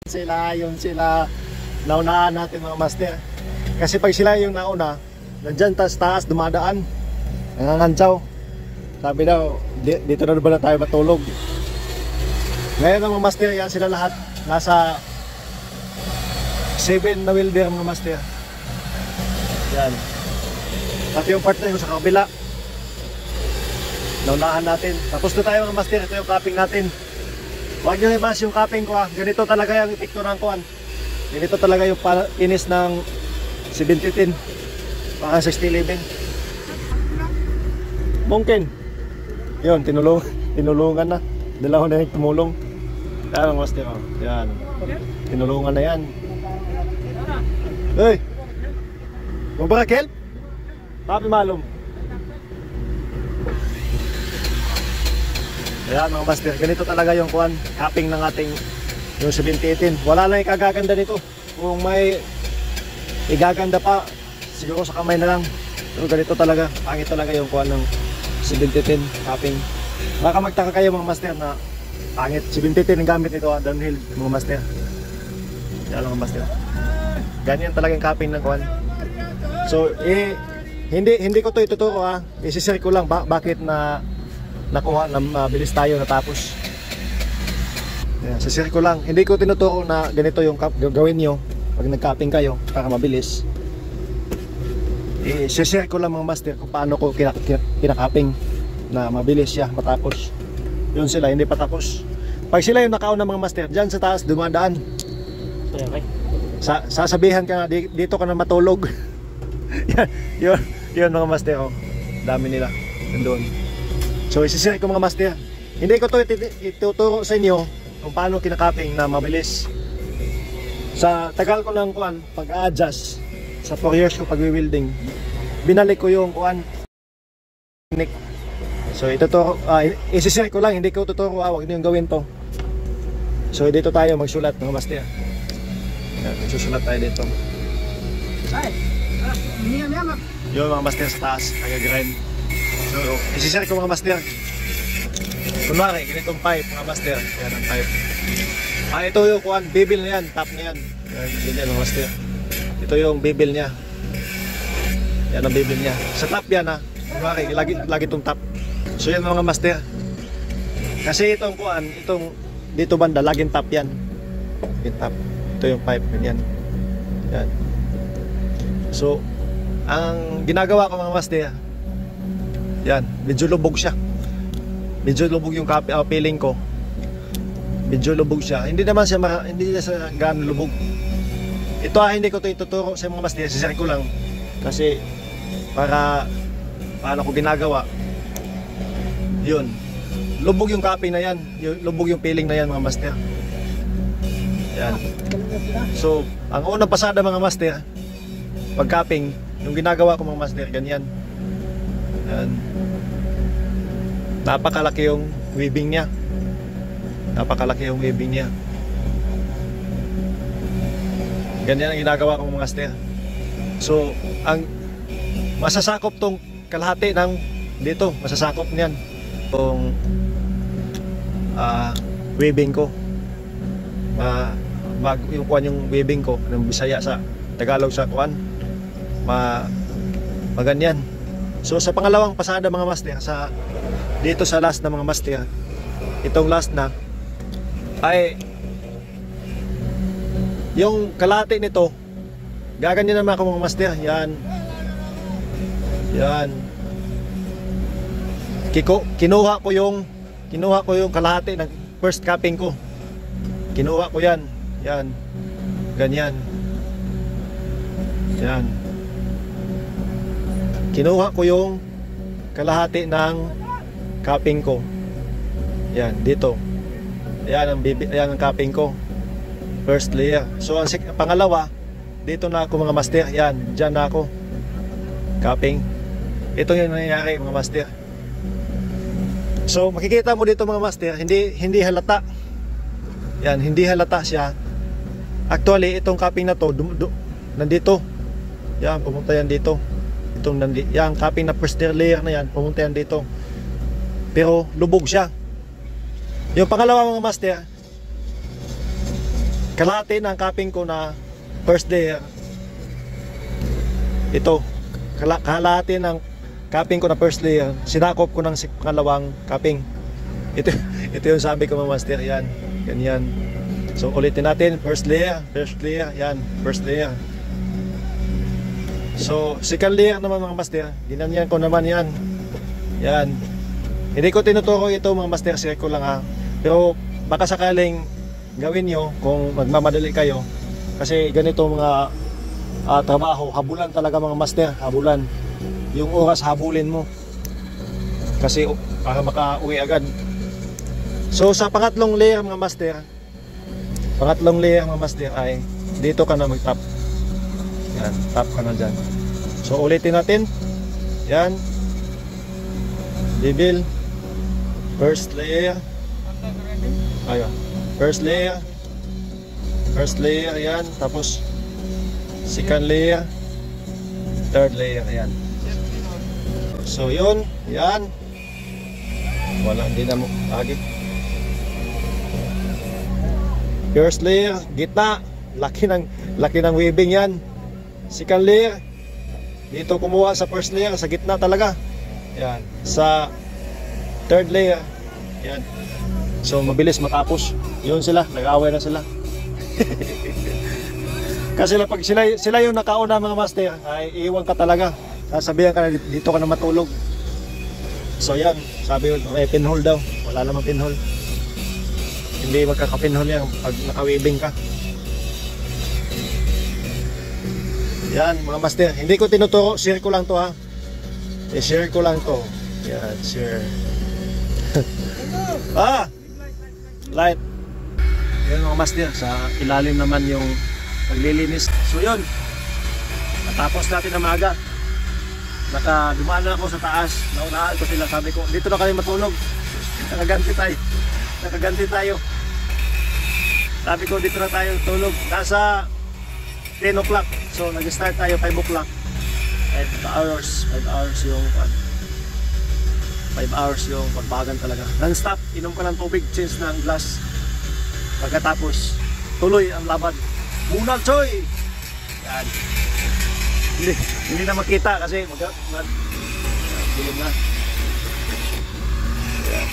Yun sila. Naunahan natin mga master. Kasi pag sila yung nauna, nandyan taas dumadaan, nangangantsaw. Sabi daw, dito na ba na tayo matulog? Ngayon ang mga master, yan sila lahat. Nasa 7 na welder mga master. Yan. Pati yung partner ko sa kabila. Naunahan natin. Tapos na tayo mga master. Ito yung capping natin. Huwag nyo ibas yung capping ko ha. Ganito talaga yung epekturan ko. Ganito talaga yung inis ng 7010. Baka 6011. Mungkin. Yun, tinulungan na. Dalawa na yung tumulong. Yan mga master. Yan. Tinulungan na yan. Hey! Magbarakil? Papi malum. Ayan mga master, ganito talaga yung kuhan, capping ng ating yung 7018. Wala lang ikagaganda nito. Kung may igaganda pa, siguro sa kamay na lang. Pero ganito talaga, pangit talaga yung kuhan ng 7018 capping. Baka magtaka kayo mga master na pangit. 7018 ang gamit nito, downhill mga master. Yan mga master. Ganyan talaga yung capping ng kuhan. So, hindi ko to ituturo ha. Isishare ko lang bakit na nakuha na mabilis tayo natapos. Yan, sishare ko lang. Hindi ko tinuturo na ganito yung gawin nyo pag nag-capping kayo para mabilis. Isishare ko lang mga master kung paano ko kinakapping na mabilis siya matapos. Yun sila, hindi pa tapos. Pag sila yung nakauna mga master, dyan sa taas dumadaan. Okay. Sasabihan ka na, dito ka na matulog. yun mga master, oh. Dami nila doon. So isishare ko mga master. Hindi ko to ituturo sa inyo kung paano kinakapping na mabilis. Sa tagal ko ng kuan pag-adjust sa 4 years ko pag-wielding, binalik ko yung kuan technique. So ituturo, isishare ko lang, hindi ko tuturo, wag niyo gawin to. So dito tayo magsulat mga master. Magsusulat tayo dito. Yung mga master sa taas, nag-grind. So, isishare ko mga master. Kunwari, ganitong pipe mga master. Yan ang pipe. Ito yung kuhan, bibil na yan, top na yan. Yan mga master. Ito yung bibil niya. Yan ang bibil niya. Sa top yan ha. Kunwari, lagi itong top. So yan mga master. Kasi itong kuhan, itong dito banda, laging top yan. Laging top. Ito yung pipe, ganyan. Yan. So, ang ginagawa ko mga master, yan, medyo lubog siya. Medyo lubog yung peeling ko. Medyo lubog siya. Hindi naman siya gaano lubog. Ito hindi ko ito ituturo sa mga master. Sisari ko lang. Kasi para paano ko ginagawa. Yun. Lubog yung copy na yan. Lubog yung peeling na yan mga master. Yan. So, ang unang pasada mga master, pag capping, yung ginagawa ko mga master, ganyan. Yan. Napakalaki yung weaving niya. Napakalaki yung weaving niya. Ganyan ang ginagawa ko mga master. So, ang masasakop tong kalahati ng dito, masasakop niyan tong weaving ko. Yung kuwan yung weaving ko ng Bisaya sa Tagalog sa kuwan. Maganyan. So sa pangalawang pasada mga master, sa dito sa last na mga master, itong last na ay yung kalahati nito, gaganyan naman ako mga master. Yan. Yan. Kinuha ko yung kalahati ng first capping ko. Kinuha ko yan. Yan. Ganyan. Yan. Kinuha ko yung kalahati ng capping ko. Yan, dito. Yan ang capping ko. First layer. So ang pangalawa, dito na ako mga master. Yan, dyan na ako. Capping. Ito yung nangyayari mga master. So makikita mo dito mga master, hindi halata. Yan, hindi halata siya. Actually, itong capping na to nandito. Yan, pumunta yan dito. Yung capping na first layer na yan, pumunta yan dito. Pero lubog siya. Yung pangalawa mga master, kalahati ng cupping ko na first layer. Ito, kalahati ng cupping ko na first layer, sinakop ko ng pangalawang cupping. Ito yung sabi ko mga master, yan, ganyan. So ulitin natin, first layer, yan, first layer. So second layer naman mga master, ginanyan ko naman yan. Yan. Hindi ko tinuturo ito mga master, circle lang ha. Pero baka sakaling gawin nyo kung magmamadali kayo. Kasi ganito mga trabaho, habulan talaga mga master, habulan. Yung oras habulin mo. Kasi para maka-uwi agad. So sa pangatlong layer mga master, ay dito ka na mag-tap. Yan, tap ka na dyan. So ulitin natin. Yan. Bibil. First layer. Ayun. First layer. Yan. Tapos second layer. Third layer. Yan. So yun. Yan. Wala, hindi na mo lagi. First layer, gitna, laki ng weaving yan. Second layer, dito kumuha sa first layer, sa gitna talaga. Yan, sa third layer. Yan. So mabilis matapos. Yun sila, nag-away na sila. Kasi pag sila yung nakauna mga master, ay iiwan ka talaga. Sasabihan ka na dito ka na matulog. So yan, sabi ko may pinhole daw. Wala namang pinhole. Hindi magkaka-pinhole yan pag naka-weaving ka. Yan mga master, hindi ko tinuturo, share ko lang to ha. I-share ko lang to. Yan, share. Light. Yan mga master, sa ilalim naman yung paglilinis. So yun, natapos natin ang maga. Dumaan na ako sa taas, naunahan ko sila, sabi ko dito na kayo matulog. Nakaganti tayo. Sabi ko dito na tayo tulog. Nasa 10 o'clock. So nag-start tayo 5 o'clock. 5 hours yung pagbagan talaga. Non-stop, inom ka ng tubig, change ng glass. Pagkatapos, tuloy ang laban. Bunal choy! Yan. Hindi na makita kasi dilim na. Yan.